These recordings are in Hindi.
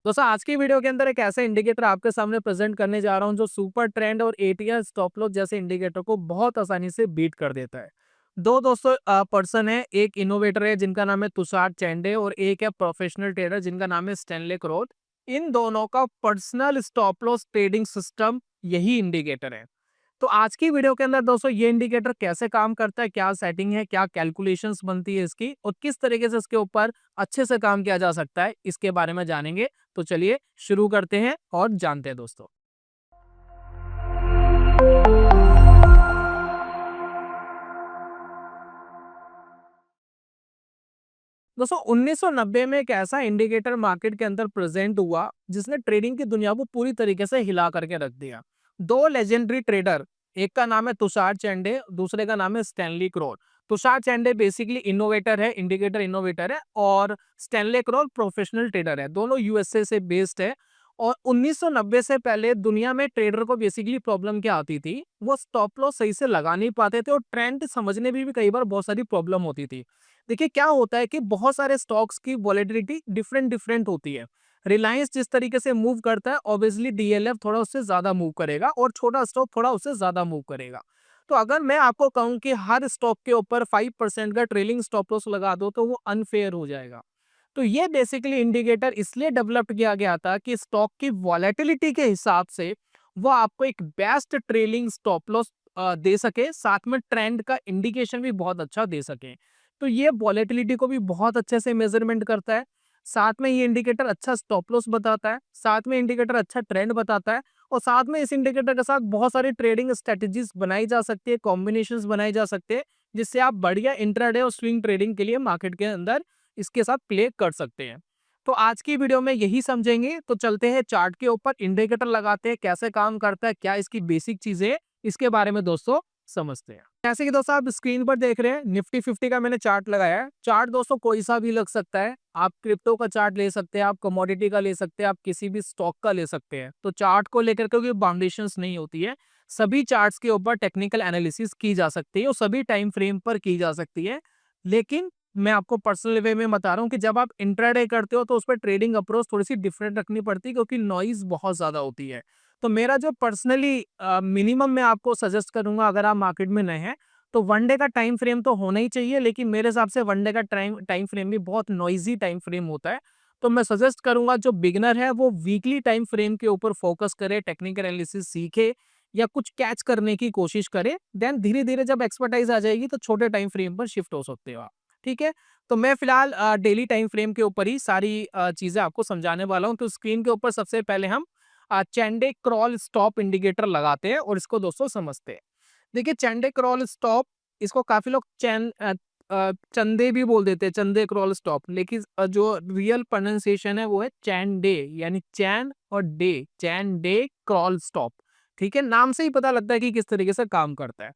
दोस्तों आज की वीडियो के अंदर एक ऐसा इंडिकेटर आपके सामने प्रेजेंट करने जा रहा हूं जो सुपर ट्रेंड और एटीआर स्टॉप लॉस जैसे इंडिकेटर को बहुत आसानी से बीट कर देता है। दो दोस्तों पर्सन है, एक इनोवेटर है जिनका नाम है तुषार चैंडे और एक है प्रोफेशनल ट्रेडर जिनका नाम है स्टैनले क्रोथ। इन दोनों का personal stop loss trading system यही इंडिकेटर है। तो आज की वीडियो के अंदर दोस्तों ये इंडिकेटर कैसे काम करता है, क्या सेटिंग है, क्या कैलकुलेशंस बनती है इसकी और किस तरीके से इसके ऊपर अच्छे से काम किया जा सकता है, इसके बारे में जानेंगे। तो चलिए शुरू करते हैं और जानते हैं दोस्तों। दोस्तों 1990 में एक ऐसा इंडिकेटर मार्केट के अंदर प्रेजेंट हुआ जिसने ट्रेडिंग की दुनिया को पूरी तरीके से हिला करके रख दिया। दो लेजेंडरी ट्रेडर, एक का नाम है तुषार चैंडे, दूसरे का नाम है Stanley Kroll. Tushar Chande basically innovator है, इंडिकेटर इनोवेटर है, और स्टैनली क्रोल प्रोफेशनल ट्रेडर है। दोनों यूएसए से बेस्ड है। और 1990 से पहले दुनिया में ट्रेडर को बेसिकली प्रॉब्लम क्या आती थी, वो स्टॉप लॉस सही से लगा नहीं पाते थे और ट्रेंड समझने में भी कई बार बहुत सारी प्रॉब्लम होती थी। देखिए क्या होता है कि बहुत सारे स्टॉक्स की वॉलेटिलिटी डिफरेंट डिफरेंट होती है। रिलायंस जिस तरीके से मूव करता है ऑब्वियसली डीएलएफ थोड़ा उससे ज्यादा मूव करेगा और छोटा स्टॉक थोड़ा उससे ज्यादा मूव करेगा। तो अगर मैं आपको कहूं कि हर स्टॉक के ऊपर 5% का ट्रेलिंग स्टॉप लॉस लगा दो तो वो अनफेयर हो जाएगा। तो ये बेसिकली इंडिकेटर इसलिए डेवलप किया गया था कि स्टॉक की वॉलेटिलिटी के हिसाब से वो आपको एक बेस्ट ट्रेलिंग स्टॉप लॉस दे सके, साथ में ट्रेंड का इंडिकेशन भी बहुत अच्छा दे सके। तो ये वॉलेटिलिटी को भी बहुत अच्छे से मेजरमेंट करता है। साथ में ये इंडिकेटर अच्छा स्टॉप लॉस बताता है, साथ में इंडिकेटर अच्छा ट्रेंड बताता है, और साथ में इस इंडिकेटर के साथ बहुत सारी ट्रेडिंग स्ट्रेटजीज बनाई जा सकती है, कॉम्बिनेशंस बनाए जा सकते हैं, जिससे आप बढ़िया इंट्राडे और स्विंग ट्रेडिंग के लिए मार्केट के अंदर इसके साथ प्ले कर सकते हैं। तो आज की वीडियो में यही समझेंगे। तो चलते हैं चार्ट के ऊपर, इंडिकेटर लगाते हैं, कैसे काम करता है, क्या इसकी बेसिक चीजें, इसके बारे में दोस्तों समझते हैं। जैसे कि दोस्तों आप स्क्रीन पर देख रहे हैं निफ्टी 50 का मैंने चार्ट लगाया है। चार्ट दोस्तों कोई सा भी लग सकता है, आप क्रिप्टो का चार्ट ले सकते हैं, आप कमोडिटी का ले सकते हैं, आप किसी भी स्टॉक का ले सकते हैं। तो चार्ट को लेकर के कोई बाउंडेशंस नहीं होती है। सभी चार्ट्स के ऊपर टेक्निकल एनालिसिस की जा सकती है और सभी टाइम फ्रेम पर की जा सकती है। लेकिन मैं आपको पर्सनल वे में बता रहा हूँ कि जब आप इंट्राडे करते हो तो उस पर ट्रेडिंग अप्रोच थोड़ी सी डिफरेंट रखनी पड़ती है क्योंकि नॉइज बहुत ज्यादा होती है। तो मेरा जो पर्सनली मिनिमम मैं आपको सजेस्ट करूंगा, अगर आप मार्केट में नए हैं तो वन डे का टाइम फ्रेम तो होना ही चाहिए, लेकिन मेरे हिसाब से वन डे का टाइम फ्रेम भी बहुत नॉइजी टाइम फ्रेम होता है। तो मैं सजेस्ट करूंगा जो बिगनर है वो वीकली टाइम फ्रेम के ऊपर फोकस करे, टेक्निकल एनालिसिस सीखे या कुछ कैच करने की कोशिश करे। देन धीरे धीरे जब एक्सपर्टाइज आ जाएगी तो छोटे टाइम फ्रेम पर शिफ्ट हो सकते हो आप। ठीक है। तो मैं फिलहाल डेली टाइम फ्रेम के ऊपर ही सारी चीजें आपको समझाने वाला हूँ। तो स्क्रीन के ऊपर सबसे पहले हम चैंडे क्रॉल स्टॉप इंडिकेटर लगाते हैं और इसको दोस्तों समझते हैं। देखिए चैंडे क्रॉल स्टॉप, इसको काफी लोग चंदे भी बोल देते हैं, चंदे क्रॉल स्टॉप, लेकिन जो रियल प्रोनाउंसिएशन है वो है चैंडे, यानी चैन और डे, चैंडे क्रॉल स्टॉप। ठीक है, नाम से ही पता लगता है कि किस तरीके से काम करता है।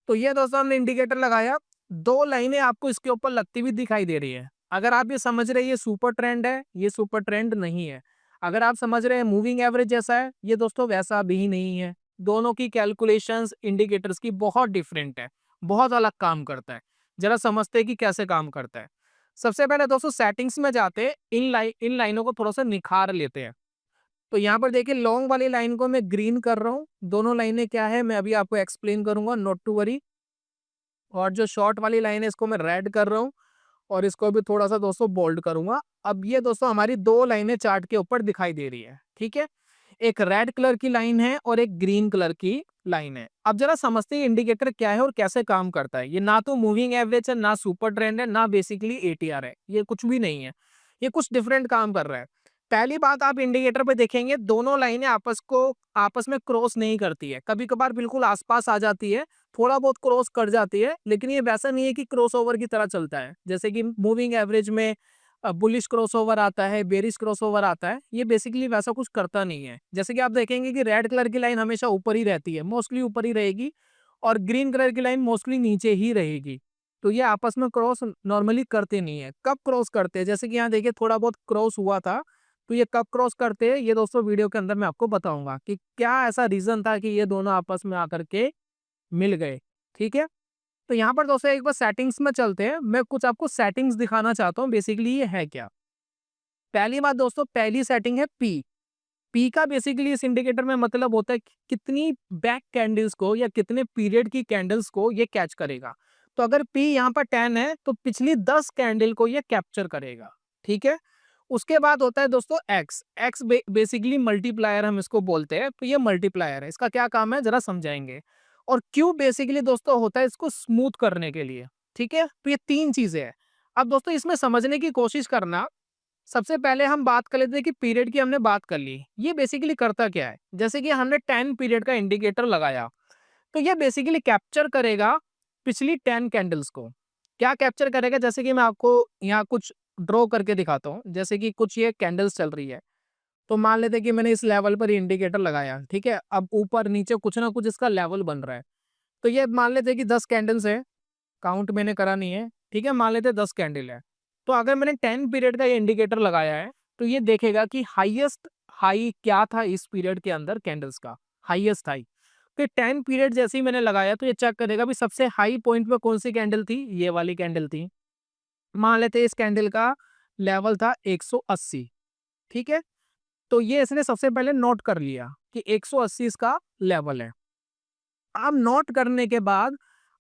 तो ये दोस्तों हमने इंडिकेटर लगाया, दो लाइनें आपको इसके ऊपर लगती हुई दिखाई दे रही है। अगर आप ये समझ रहे हैं ये सुपर ट्रेंड है, ये सुपर ट्रेंड नहीं है। अगर आप समझ रहे हैं मूविंग एवरेज जैसा है, ये दोस्तों वैसा भी नहीं है। दोनों की कैलकुलेशंस इंडिकेटर्स की बहुत डिफरेंट है, बहुत अलग काम करता है। जरा समझते हैं कि कैसे काम करता है। सबसे पहले दोस्तों सेटिंग्स में जाते हैं, इन लाइनों को थोड़ा सा निखार लेते हैं। तो यहाँ पर देखिए लॉन्ग वाली लाइन को मैं ग्रीन कर रहा हूँ, दोनों लाइनें क्या है मैं अभी आपको एक्सप्लेन करूंगा, नॉट टू वरी। और जो शॉर्ट वाली लाइन है इसको मैं रेड कर रहा हूँ और इसको भी थोड़ा सा दोस्तों बोल्ड करूंगा। अब ये दोस्तों हमारी दो लाइनें चार्ट के ऊपर दिखाई दे रही है। ठीक है, एक रेड कलर की लाइन है और एक ग्रीन कलर की लाइन है। अब जरा समझते हैं इंडिकेटर क्या है और कैसे काम करता है। ये ना तो मूविंग एवरेज है, ना सुपर ट्रेंड है, ना बेसिकली एटीआर है, ये कुछ भी नहीं है। ये कुछ डिफरेंट काम कर रहा है। पहली बात, आप इंडिकेटर पे देखेंगे दोनों लाइनें आपस में क्रॉस नहीं करती है, कभी कभार बिल्कुल आसपास आ जाती है, थोड़ा बहुत क्रॉस कर जाती है, लेकिन ये वैसा नहीं है कि क्रॉसओवर की तरह चलता है जैसे कि मूविंग एवरेज में बुलिश क्रॉसओवर आता है, बेरिश क्रॉसओवर आता है। ये बेसिकली वैसा कुछ करता नहीं है। जैसे कि आप देखेंगे कि रेड कलर की लाइन हमेशा ऊपर ही रहती है, मोस्टली ऊपर ही रहेगी, और ग्रीन कलर की लाइन मोस्टली नीचे ही रहेगी। तो ये आपस में क्रॉस नॉर्मली करते नहीं है। कब क्रॉस करते हैं, जैसे कि यहाँ देखिए थोड़ा बहुत क्रॉस हुआ था, तो ये कब क्रॉस करते हैं ये दोस्तों वीडियो के अंदर मैं आपको बताऊंगा कि क्या ऐसा रीजन था कि ये दोनों आपस में आकर के मिल गए। ठीक है, तो यहाँ पर दोस्तों एक बार सेटिंग्स में चलते हैं, मैं कुछ आपको सेटिंग्स दिखाना चाहता हूँ बेसिकली ये है क्या। पहली बात दोस्तों, पहली सेटिंग है पी। पी का बेसिकली इस इंडिकेटर में मतलब होता है कि कितनी बैक कैंडल्स को या कितने पीरियड की कैंडल्स को ये कैच करेगा। तो अगर पी यहाँ पर 10 है तो पिछली 10 कैंडल को ये कैप्चर करेगा। ठीक है। उसके बाद होता है दोस्तों एक्स। एक्स बेसिकली मल्टीप्लायर हम इसको बोलते हैं, तो ये मल्टीप्लायर है। इसका क्या काम है जरा समझाएंगे। और क्यू बेसिकली दोस्तों होता है इसको स्मूथ करने के लिए। ठीक है, तो ये तीन चीजें हैं। अब दोस्तों इसमें समझने की कोशिश करना। सबसे पहले हम बात कर लेते हैं कि पीरियड की हमने बात कर ली। ये बेसिकली करता क्या है, जैसे कि हमने 10 पीरियड का इंडिकेटर लगाया, तो ये बेसिकली कैप्चर करेगा पिछली 10 कैंडल्स को। क्या कैप्चर करेगा, जैसे कि मैं आपको यहाँ कुछ ड्रॉ करके दिखाता हूँ। जैसे कि कुछ ये कैंडल्स चल रही है, तो मान लेते हैं कि मैंने इस लेवल पर इंडिकेटर लगाया। ठीक है, अब ऊपर नीचे कुछ ना कुछ इसका लेवल बन रहा है। तो ये मान लेते हैं कि 10 कैंडल्स है, काउंट मैंने करा नहीं है। ठीक है, मान लेते हैं 10 कैंडल है। तो अगर मैंने 10 पीरियड का ये इंडिकेटर लगाया है, तो ये देखेगा कि हाईएस्ट हाई क्या था इस पीरियड के अंदर कैंडल्स का, हाईएस्ट हाई। तो 10 पीरियड जैसे ही मैंने लगाया तो ये चेक करेगा भी सबसे हाई पॉइंट पे कौन सी कैंडल थी, ये वाली कैंडल थी। मान लेते हैं इस कैंडल का लेवल था 180। ठीक है, तो ये इसने सबसे पहले नोट कर लिया कि 180 इसका लेवल है। अब नोट करने के बाद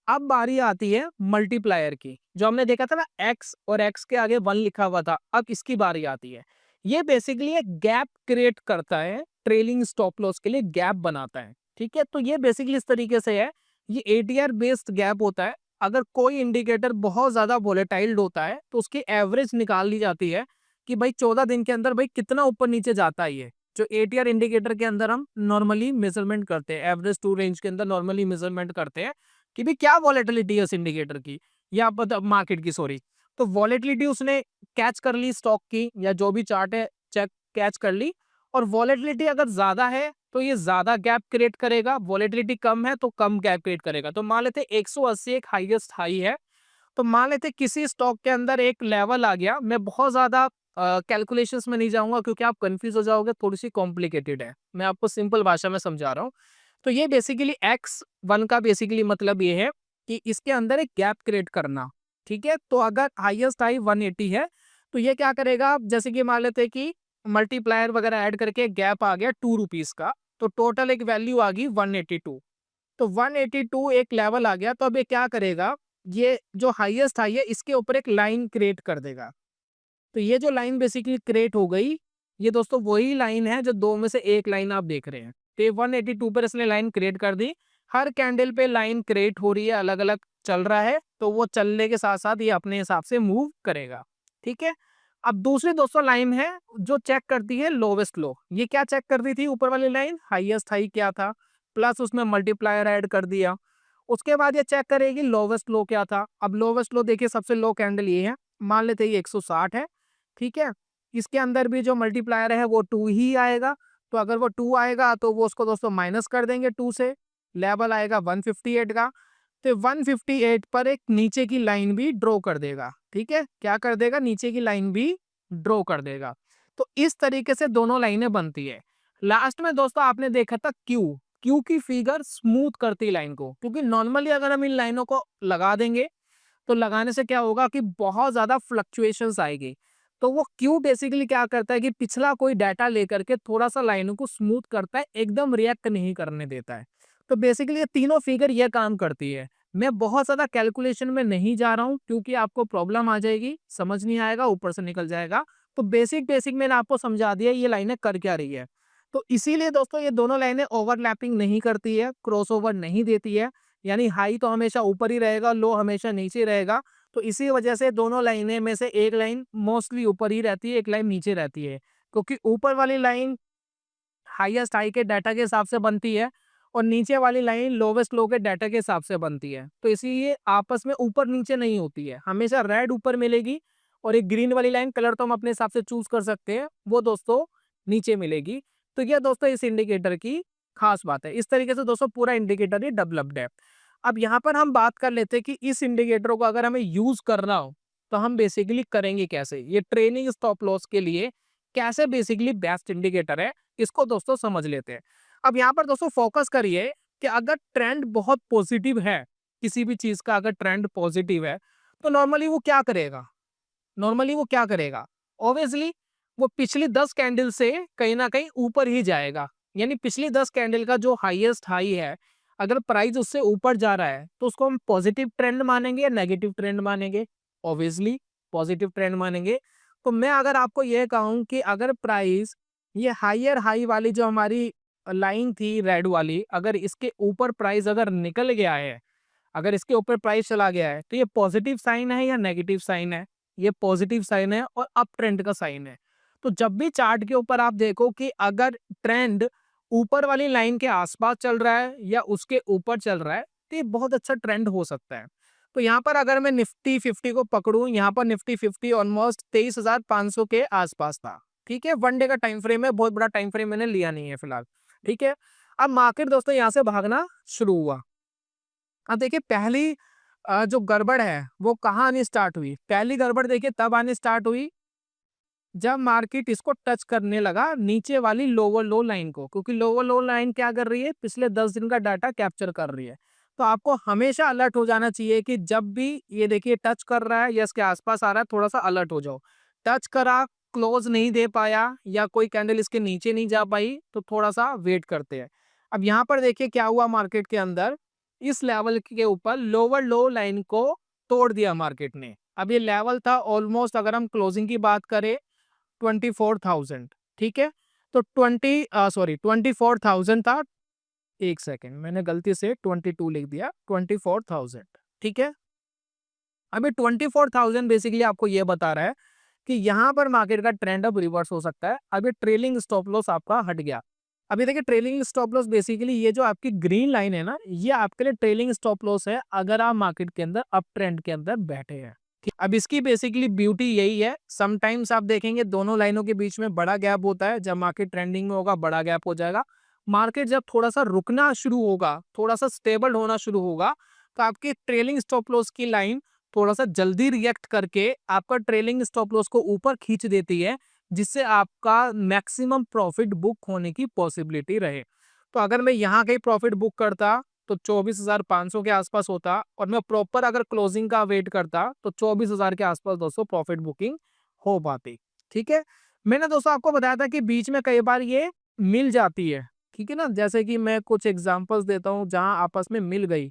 अब बारी आती है मल्टीप्लायर की। जो हमने देखा था ना एक्स और एक्स के आगे 1 लिखा हुआ था, अब इसकी बारी आती है। ये बेसिकली एक गैप क्रिएट करता है, ट्रेलिंग स्टॉप लॉस के लिए गैप बनाता है। ठीक है, तो ये बेसिकली इस तरीके से है। ये एटीआर बेस्ड गैप होता है। अगर कोई इंडिकेटर बहुत ज्यादा वोलेटाइल होता है तो उसकी एवरेज निकाल ली जाती है कि भाई 14 दिन के अंदर भाई कितना ऊपर नीचे जाता है। ये जो एटीआर इंडिकेटर के अंदर हम नॉर्मली मेजरमेंट करते हैं, एवरेज टू रेंज के अंदर नॉर्मली मेजरमेंट करते हैं कि भी क्या वॉलेटिलिटी है उस इंडिकेटर की या मार्केट की, सॉरी। तो वॉलेटिलिटी उसने कैच कर ली स्टॉक की या जो भी चार्ट है चेक कैच कर ली। और वॉलेटिलिटी अगर ज्यादा है तो ये ज्यादा गैप क्रिएट करेगा, वॉलेटिलिटी कम है तो कम गैप क्रिएट करेगा। तो मान लेते 180 एक हाईएस्ट हाई है। तो मान लेते किसी स्टॉक के अंदर एक लेवल आ गया। मैं बहुत ज्यादा कैलकुलेशंस में नहीं जाऊंगा क्योंकि आप कंफ्यूज हो जाओगे, थोड़ी सी कॉम्प्लिकेटेड है। मैं आपको सिंपल भाषा में समझा रहा हूँ। तो ये बेसिकली X1 का बेसिकली मतलब ये है कि इसके अंदर एक गैप क्रिएट करना। ठीक है, तो अगर हाईएस्ट हाई 180 है तो ये क्या करेगा, जैसे कि मान लेते हैं कि मल्टीप्लायर वगैरह ऐड करके एक गैप आ गया 2 रुपीज का, तो टोटल एक वैल्यू आ गई 182। तो 182 एक लेवल आ गया। तो अब ये क्या करेगा, ये जो हाईएस्ट हाई है इसके ऊपर एक लाइन क्रिएट कर देगा। तो ये जो लाइन बेसिकली क्रिएट हो गई, ये दोस्तों वही लाइन है जो दो में से एक लाइन आप देख रहे हैं। तो ये 182 पर इसने लाइन क्रिएट कर दी। हर कैंडल पे लाइन क्रिएट हो रही है, अलग अलग चल रहा है, तो वो चलने के साथ साथ ये अपने हिसाब से मूव करेगा। ठीक है, अब दूसरी दोस्तों लाइन है जो चेक करती है लोवेस्ट लो। ये क्या चेक कर रही थी, ऊपर वाली लाइन हाईएस्ट हाई क्या था, प्लस उसमें मल्टीप्लायर ऐड कर दिया। उसके बाद ये चेक करेगी लोवेस्ट लो क्या था। अब लोवेस्ट लो देखिए, सबसे लो कैंडल ये है, मान लेते हैं ये 160 है। ठीक है, इसके अंदर भी जो मल्टीप्लायर है वो 2 ही आएगा। तो अगर वो 2 आएगा तो वो उसको दोस्तों माइनस कर देंगे 2 से, लेवल आएगा 158 का। तो 158 पर एक नीचे की लाइन भी ड्रॉ कर देगा। ठीक है, क्या कर देगा, नीचे की लाइन भी ड्रॉ कर देगा। तो इस तरीके से दोनों लाइनें बनती है। लास्ट में दोस्तों आपने देखा था क्यू। क्यू की फिगर स्मूथ करती है लाइन को, क्योंकि नॉर्मली अगर हम इन लाइनों को लगा देंगे तो लगाने से क्या होगा कि बहुत ज्यादा फ्लक्चुएशंस आएगी। तो वो क्यू बेसिकली क्या करता है कि पिछला कोई डाटा लेकर के थोड़ा सा लाइनों को स्मूथ करता है, एकदम रिएक्ट नहीं करने देता है। तो बेसिकली ये तीनों फिगर ये काम करती है। मैं बहुत ज्यादा कैलकुलेशन में नहीं जा रहा हूँ क्योंकि आपको प्रॉब्लम आ जाएगी, समझ नहीं आएगा, ऊपर से निकल जाएगा। तो बेसिक बेसिक मैंने आपको समझा दिया ये लाइनें कर क्या रही है। तो इसीलिए दोस्तों ये दोनों लाइनें ओवरलैपिंग नहीं करती है, क्रॉसओवर नहीं देती है। यानी हाई तो हमेशा ऊपर ही रहेगा, लो हमेशा नीचे रहेगा। तो इसी वजह से दोनों लाइनें में से एक लाइन मोस्टली ऊपर ही रहती है, एक लाइन नीचे रहती है। क्योंकि ऊपर वाली लाइन हाईएस्ट हाई के डाटा के हिसाब से बनती है और नीचे वाली लाइन लोवेस्ट लो के डाटा के हिसाब से बनती है। तो इसीलिए आपस में ऊपर नीचे नहीं होती है, हमेशा रेड ऊपर मिलेगी और एक ग्रीन वाली लाइन, कलर तो हम अपने हिसाब से चूज कर सकते हैं, वो दोस्तों नीचे मिलेगी। तो ये दोस्तों इस इंडिकेटर की खास बात है। इस तरीके से दोस्तों पूरा इंडिकेटर ही डेवलप्ड है। अब यहाँ पर हम बात कर लेते हैं कि इस इंडिकेटर को अगर हमें यूज करना हो तो हम बेसिकली करेंगे कैसे। ये ट्रेनिंग स्टॉप लॉस के लिए कैसे बेसिकली बेस्ट इंडिकेटर है, इसको दोस्तों समझ लेते हैं। अब यहाँ पर दोस्तों फोकस करिए कि अगर ट्रेंड बहुत पॉजिटिव है, किसी भी चीज का अगर ट्रेंड पॉजिटिव है तो नॉर्मली वो क्या करेगा, नॉर्मली वो क्या करेगा, ऑब्वियसली वो पिछली 10 कैंडल से कहीं ना कहीं ऊपर ही जाएगा। यानी पिछली 10 कैंडल का जो हाईएस्ट हाई है, अगर प्राइस उससे ऊपर जा रहा है तो उसको हम पॉजिटिव ट्रेंड मानेंगे या नेगेटिव ट्रेंड मानेंगे? ऑब्वियसली पॉजिटिव ट्रेंड मानेंगे। तो मैं अगर आपको यह कहूं कि अगर प्राइस ये हायर हाई वाली जो हमारी लाइन थी रेड वाली, अगर इसके ऊपर प्राइस अगर निकल गया है, अगर इसके ऊपर प्राइस चला गया है, तो ये पॉजिटिव साइन है या नेगेटिव साइन है? ये पॉजिटिव साइन है और अप ट्रेंड का साइन है। तो जब भी चार्ट के ऊपर आप देखो कि अगर ट्रेंड ऊपर वाली लाइन के आसपास चल रहा है या उसके ऊपर चल रहा है, तो ये बहुत अच्छा ट्रेंड हो सकता है। तो यहाँ पर अगर मैं निफ्टी 50 को पकड़ूं, यहाँ पर निफ्टी 50 ऑलमोस्ट 23,500 के आसपास था। ठीक है, वन डे का टाइम फ्रेम है, बहुत बड़ा टाइम फ्रेम मैंने लिया नहीं है फिलहाल। ठीक है, अब मार्केट दोस्तों यहाँ से भागना शुरू हुआ। अब देखिए पहली जो गड़बड़ है वो कहाँ आनी स्टार्ट हुई? पहली गड़बड़ देखिए तब आनी स्टार्ट हुई जब मार्केट इसको टच करने लगा नीचे वाली लोअर लो लाइन को, क्योंकि लोअर लो लाइन क्या कर रही है? पिछले 10 दिन का डाटा कैप्चर कर रही है। तो आपको हमेशा अलर्ट हो जाना चाहिए कि जब भी ये देखिए टच कर रहा है या इसके आसपास आ रहा है, थोड़ा सा अलर्ट हो जाओ। टच करा, क्लोज नहीं दे पाया या कोई कैंडल इसके नीचे नहीं जा पाई, तो थोड़ा सा वेट करते हैं। अब यहाँ पर देखिए क्या हुआ मार्केट के अंदर, इस लेवल के ऊपर लोअर लो लाइन को तोड़ दिया मार्केट ने। अब ये लेवल था ऑलमोस्ट, अगर हम क्लोजिंग की बात करें, 24,000। ठीक है, तो 24,000 था। एक सेकेंड, मैंने गलती से 22 लिख दिया, 24,000। ठीक है, अभी 24,000 बेसिकली आपको ये बता रहा है कि यहाँ पर मार्केट का ट्रेंड अब रिवर्स हो सकता है। अभी ट्रेलिंग स्टॉप लॉस आपका हट गया। अभी देखिए ट्रेलिंग स्टॉप लॉस बेसिकली ये जो आपकी ग्रीन लाइन है ना, ये आपके लिए ट्रेलिंग स्टॉप लॉस है अगर आप मार्केट के अंदर अप ट्रेंड के अंदर बैठे हैं। अब इसकी बेसिकली ब्यूटी यही है, समटाइम्स आप देखेंगे दोनों लाइनों के बीच में बड़ा गैप होता है। जब मार्केट ट्रेंडिंग में होगा बड़ा गैप हो जाएगा। मार्केट जब थोड़ा सा रुकना शुरू होगा, थोड़ा सा स्टेबल होना शुरू होगा, तो आपकी ट्रेलिंग स्टॉप लॉस की लाइन थोड़ा सा जल्दी रिएक्ट करके आपका ट्रेलिंग स्टॉप लॉस को ऊपर खींच देती है, जिससे आपका मैक्सिमम प्रॉफिट बुक होने की पॉसिबिलिटी रहे। तो अगर मैं यहाँ कहीं प्रॉफिट बुक करता तो 24,500 के आसपास होता, और मैं प्रॉपर अगर क्लोजिंग का वेट करता तो 24,000 के आसपास दोस्तों प्रॉफिट बुकिंग हो पाती। ठीक है, मैंने दोस्तों आपको बताया था कि बीच में कई बार ये मिल जाती है। ठीक है ना, जैसे कि मैं कुछ एग्जांपल्स देता हूँ जहां आपस में मिल गई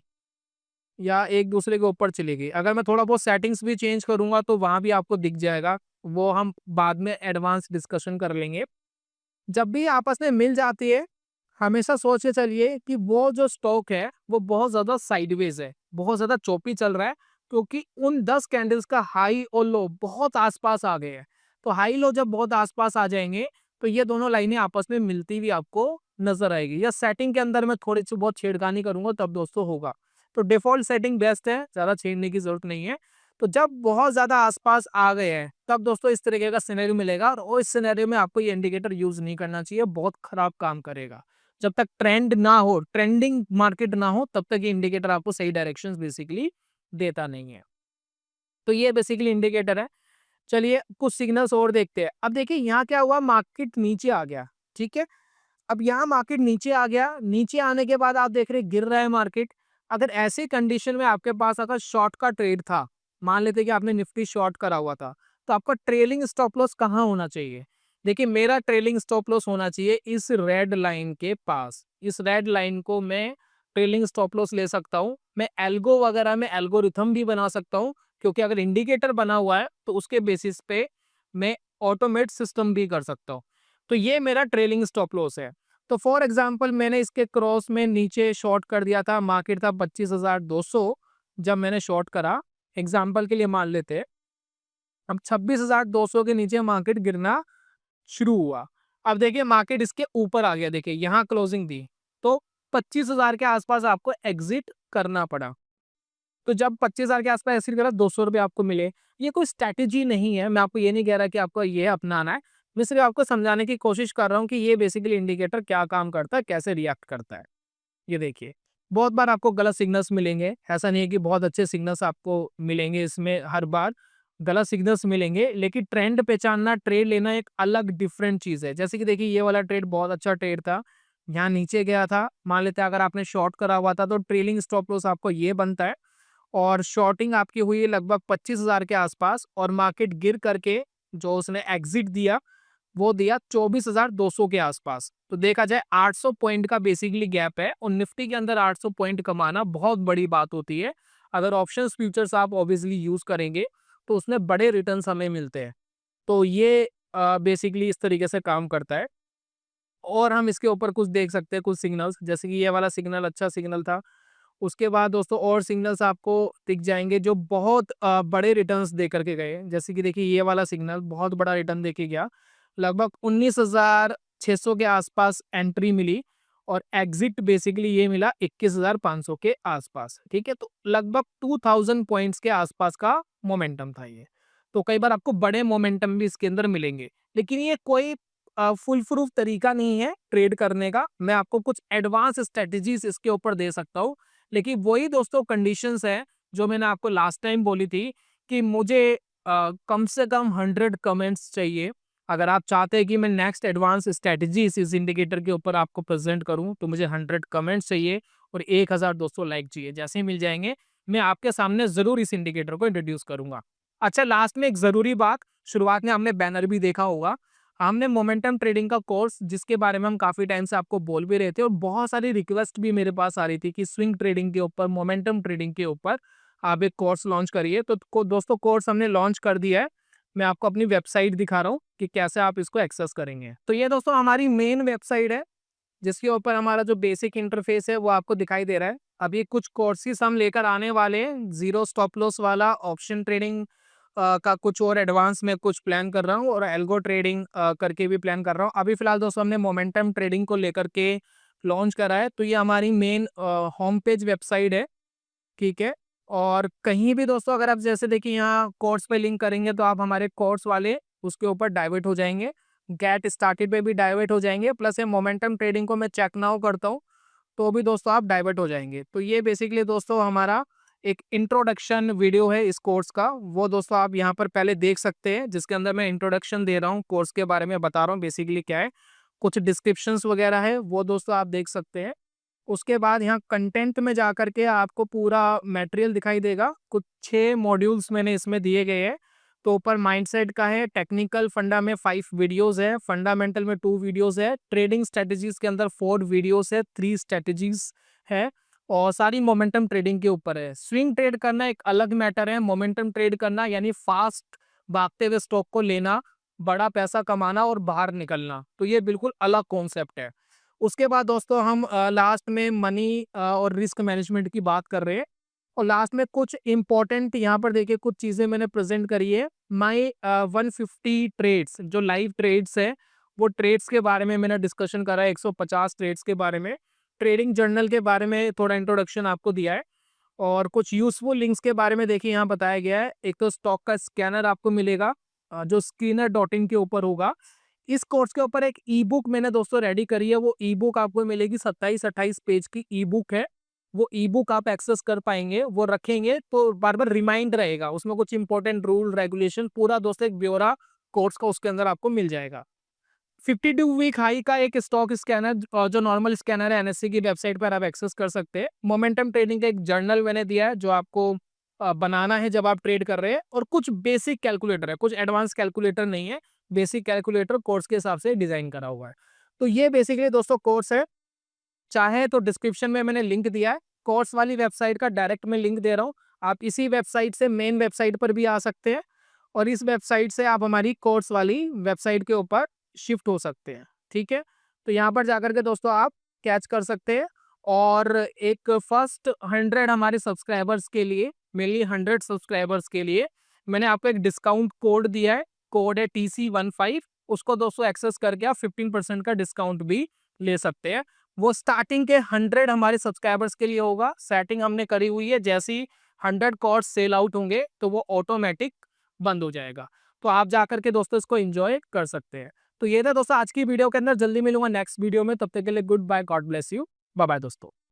या एक दूसरे के ऊपर चली गई। अगर मैं थोड़ा बहुत सेटिंग्स भी चेंज करूंगा तो वहां भी आपको दिख जाएगा, वो हम बाद में एडवांस डिस्कशन कर लेंगे। जब भी आपस में मिल जाती है, हमेशा सोच के चलिए कि वो जो स्टॉक है वो बहुत ज्यादा साइडवेज है, बहुत ज्यादा चोपी चल रहा है, क्योंकि उन 10 कैंडल्स का हाई और लो बहुत आसपास आ गए हैं। तो हाई लो जब बहुत आसपास आ जाएंगे तो ये दोनों लाइनें आपस में मिलती हुई आपको नजर आएगी। या सेटिंग के अंदर मैं थोड़ी सी बहुत छेड़खानी करूंगा तब दोस्तों होगा। तो डिफॉल्ट सेटिंग बेस्ट है, ज्यादा छेड़ने की जरूरत नहीं है। तो जब बहुत ज्यादा आसपास आ गए हैं तब दोस्तों इस तरीके का सिनेरियो मिलेगा, और इस सिनेरियो में आपको ये इंडिकेटर यूज नहीं करना चाहिए, बहुत खराब काम करेगा। जब तक ट्रेंड ना हो, ट्रेंडिंग मार्केट ना हो, तब तक ये इंडिकेटर आपको सही डायरेक्शंस बेसिकली देता नहीं है। तो ये बेसिकली इंडिकेटर है। चलिए कुछ सिग्नल्स और देखते हैं। अब देखिए यहाँ क्या हुआ, मार्केट नीचे आ गया। ठीक है, अब यहाँ मार्केट नीचे आ गया, नीचे आने के बाद आप देख रहे गिर रहा है मार्केट। अगर ऐसी कंडीशन में आपके पास अगर शॉर्ट का ट्रेड था, मान लेते कि आपने निफ्टी शॉर्ट करा हुआ था, तो आपका ट्रेलिंग स्टॉप लॉस कहाँ होना चाहिए? देखिए मेरा ट्रेलिंग स्टॉप लॉस होना चाहिए इस रेड लाइन के पास। इस रेड लाइन को मैं ट्रेलिंग स्टॉप लॉस ले सकता हूँ। मैं एल्गो वगैरह में एल्गोरिथम भी बना सकता हूँ, क्योंकि अगर इंडिकेटर बना हुआ है तो उसके बेसिस पे मैं ऑटोमेट सिस्टम भी कर सकता हूँ। तो ये मेरा ट्रेलिंग स्टॉप लॉस है। तो फॉर एग्जांपल मैंने इसके क्रॉस में नीचे शॉर्ट कर दिया था, मार्केट था 25,200 जब मैंने शॉर्ट करा, एग्जांपल के लिए मान लेते हैं। अब 26,200 के नीचे मार्केट गिरना शुरू हुआ। अब देखिए मार्केट इसके ऊपर आ गया, देखिए यहाँ क्लोजिंग दी तो 25,000 के आसपास आपको एग्जिट करना पड़ा। तो जब 25,000 के आसपास एग्जिट करा, 200 रुपये आपको मिले। ये कोई स्ट्रैटेजी नहीं है, मैं आपको ये नहीं कह रहा कि आपको ये अपनाना है। मैं सिर्फ आपको समझाने की कोशिश कर रहा हूँ कि ये बेसिकली इंडिकेटर क्या काम करता है, कैसे रिएक्ट करता है। ये देखिए बहुत बार आपको गलत सिग्नल्स मिलेंगे, ऐसा नहीं है कि बहुत अच्छे सिग्नल्स आपको मिलेंगे, इसमें हर बार गलत सिग्नल्स मिलेंगे। लेकिन ट्रेंड पहचानना, ट्रेड लेना एक अलग डिफरेंट चीज है। जैसे कि देखिए ये वाला ट्रेड बहुत अच्छा ट्रेड था, यहाँ नीचे गया था, मान लेते हैं अगर आपने शॉर्ट करा हुआ था तो ट्रेलिंग स्टॉप लॉस आपको ये बनता है, और शॉर्टिंग आपकी हुई लगभग 25,000 के आसपास, और मार्केट गिर करके जो उसने एग्जिट दिया वो दिया 24,200 के आसपास। तो देखा जाए 800 पॉइंट का बेसिकली गैप है और निफ्टी के अंदर 800 पॉइंट कमाना बहुत बड़ी बात होती है। अगर ऑप्शंस फ्यूचर्स आप ऑब्वियसली यूज करेंगे तो उसमें बड़े रिटर्न्स हमें मिलते हैं। तो ये बेसिकली इस तरीके से काम करता है। और हम इसके ऊपर कुछ देख सकते हैं, कुछ सिग्नल्स, जैसे कि ये वाला सिग्नल अच्छा सिग्नल था। उसके बाद दोस्तों और सिग्नल्स आपको दिख जाएंगे जो बहुत बड़े रिटर्न्स दे करके गए। जैसे कि देखिए ये वाला सिग्नल बहुत बड़ा रिटर्न दे के गया, लगभग 19,600 के आसपास एंट्री मिली और एग्जिट बेसिकली ये मिला 21,500 के आसपास। ठीक है, तो लगभग 2000 पॉइंट्स के आसपास का मोमेंटम था ये। तो कई बार आपको बड़े मोमेंटम भी इसके अंदर मिलेंगे, लेकिन ये कोई फुल प्रूफ तरीका नहीं है ट्रेड करने का। मैं आपको कुछ एडवांस स्ट्रेटेजीज इसके ऊपर दे सकता हूँ, लेकिन वही दोस्तों कंडीशंस है जो मैंने आपको लास्ट टाइम बोली थी कि मुझे कम से कम 100 कमेंट्स चाहिए। अगर आप चाहते हैं कि मैं नेक्स्ट एडवांस स्ट्रेटेजी इस इंडिकेटर के ऊपर आपको प्रेजेंट करूं तो मुझे 100 कमेंट्स चाहिए और 1200 लाइक चाहिए। जैसे ही मिल जाएंगे मैं आपके सामने जरूर इस इंडिकेटर को इंट्रोड्यूस करूंगा। अच्छा, लास्ट में एक जरूरी बात, शुरुआत में हमने बैनर भी देखा होगा, हमने मोमेंटम ट्रेडिंग का कोर्स जिसके बारे में हम काफी टाइम से आपको बोल भी रहे थे और बहुत सारी रिक्वेस्ट भी मेरे पास आ रही थी कि स्विंग ट्रेडिंग के ऊपर, मोमेंटम ट्रेडिंग के ऊपर आप एक कोर्स लॉन्च करिए। तो दोस्तों कोर्स हमने लॉन्च कर दिया है। मैं आपको अपनी वेबसाइट दिखा रहा हूँ कि कैसे आप इसको एक्सेस करेंगे। तो ये दोस्तों हमारी मेन वेबसाइट है जिसके ऊपर हमारा जो बेसिक इंटरफेस है वो आपको दिखाई दे रहा है। अभी कुछ कोर्सेज हम लेकर आने वाले हैं, जीरो स्टॉप लॉस वाला, ऑप्शन ट्रेडिंग का कुछ और एडवांस में कुछ प्लान कर रहा हूँ और एल्गो ट्रेडिंग करके भी प्लान कर रहा हूँ। अभी फिलहाल दोस्तों हमने मोमेंटम ट्रेडिंग को लेकर के लॉन्च करा है। तो ये हमारी मेन होम पेज वेबसाइट है। ठीक है, और कहीं भी दोस्तों अगर आप जैसे देखिए यहाँ कोर्स पे लिंक करेंगे तो आप हमारे कोर्स वाले उसके ऊपर डाइवर्ट हो जाएंगे, गेट स्टार्टेड पे भी डाइवर्ट हो जाएंगे, प्लस ये मोमेंटम ट्रेडिंग को मैं चेक नाउ करता हूँ तो भी दोस्तों आप डाइवर्ट हो जाएंगे। तो ये बेसिकली दोस्तों हमारा एक इंट्रोडक्शन वीडियो है इस कोर्स का, वो दोस्तों आप यहाँ पर पहले देख सकते हैं, जिसके अंदर मैं इंट्रोडक्शन दे रहा हूँ, कोर्स के बारे में बता रहा हूँ बेसिकली क्या है, कुछ डिस्क्रिप्शंस वगैरह है वो दोस्तों आप देख सकते हैं। उसके बाद यहाँ कंटेंट में जा करके आपको पूरा मटेरियल दिखाई देगा। कुछ 6 मॉड्यूल्स मैंने इसमें दिए गए हैं। तो ऊपर माइंडसेट का है, टेक्निकल फंडा में 5 वीडियोस है, फंडामेंटल में 2 वीडियोस है, ट्रेडिंग स्ट्रेटजीज के अंदर 4 वीडियोस है, 3 स्ट्रेटजीज है और सारी मोमेंटम ट्रेडिंग के ऊपर है। स्विंग ट्रेड करना एक अलग मैटर है, मोमेंटम ट्रेड करना यानी फास्ट भागते हुए स्टॉक को लेना, बड़ा पैसा कमाना और बाहर निकलना, तो ये बिल्कुल अलग कॉन्सेप्ट है। उसके बाद दोस्तों हम लास्ट में मनी और रिस्क मैनेजमेंट की बात कर रहे हैं और लास्ट में कुछ इंपॉर्टेंट यहाँ पर देखिए कुछ चीजें मैंने प्रेजेंट करी है। माई 150 ट्रेड्स जो लाइव ट्रेड्स है वो ट्रेड्स के बारे में मैंने डिस्कशन करा है, 150 ट्रेड्स के बारे में, ट्रेडिंग जर्नल के बारे में थोड़ा इंट्रोडक्शन आपको दिया है और कुछ यूजफुल लिंक्स के बारे में देखिए यहाँ बताया गया है। एक तो स्टॉक का स्कैनर आपको मिलेगा जो स्क्रीनर.इन के ऊपर होगा। इस कोर्स के ऊपर एक ई बुक मैंने दोस्तों रेडी करी है, वो ई बुक आपको मिलेगी, 27-28 पेज की ई बुक है। वो ई बुक आप एक्सेस कर पाएंगे, वो रखेंगे तो बार बार रिमाइंड रहेगा, उसमें कुछ इंपॉर्टेंट रूल रेगुलेशन पूरा दोस्तों एक ब्यौरा कोर्स का उसके अंदर आपको मिल जाएगा। 52 वीक हाई का एक स्टॉक स्कैनर जो नॉर्मल स्कैनर है एनएससी की वेबसाइट पर आप एक्सेस कर सकते हैं। मोमेंटम ट्रेडिंग का एक जर्नल मैंने दिया है जो आपको बनाना है जब आप ट्रेड कर रहे हैं, और कुछ बेसिक कैलकुलेटर है, कुछ एडवांस कैलकुलेटर नहीं है, बेसिक कैलकुलेटर कोर्स के हिसाब से डिजाइन करा हुआ है। तो ये बेसिकली दोस्तों कोर्स है। चाहे तो डिस्क्रिप्शन में मैंने लिंक दिया है, कोर्स वाली वेबसाइट का डायरेक्ट मैं लिंक दे रहा हूँ, आप इसी वेबसाइट से मेन वेबसाइट पर भी आ सकते हैं और इस वेबसाइट से आप हमारी कोर्स वाली वेबसाइट के ऊपर शिफ्ट हो सकते हैं। ठीक है, तो यहाँ पर जाकर के दोस्तों आप कैच कर सकते हैं और एक फर्स्ट 100 हमारे सब्सक्राइबर्स के लिए, मेनली 100 सब्सक्राइबर्स के लिए मैंने आपको एक डिस्काउंट कोड दिया है, कोड है TC15। उसको दोस्तों एक्सेस करके आप 15% का डिस्काउंट भी ले सकते हैं। वो स्टार्टिंग के 100 हमारे सब्सक्राइबर्स के लिए होगा, सेटिंग हमने करी हुई है, जैसे ही 100 कोर्स सेल आउट होंगे तो वो ऑटोमेटिक बंद हो जाएगा। तो आप जाकर के दोस्तों इसको एंजॉय कर सकते हैं। तो ये था दोस्तों आज की वीडियो के अंदर, जल्दी मिलूंगा नेक्स्ट वीडियो में, तब तक के लिए goodbye, god bless you, bye bye दोस्तों।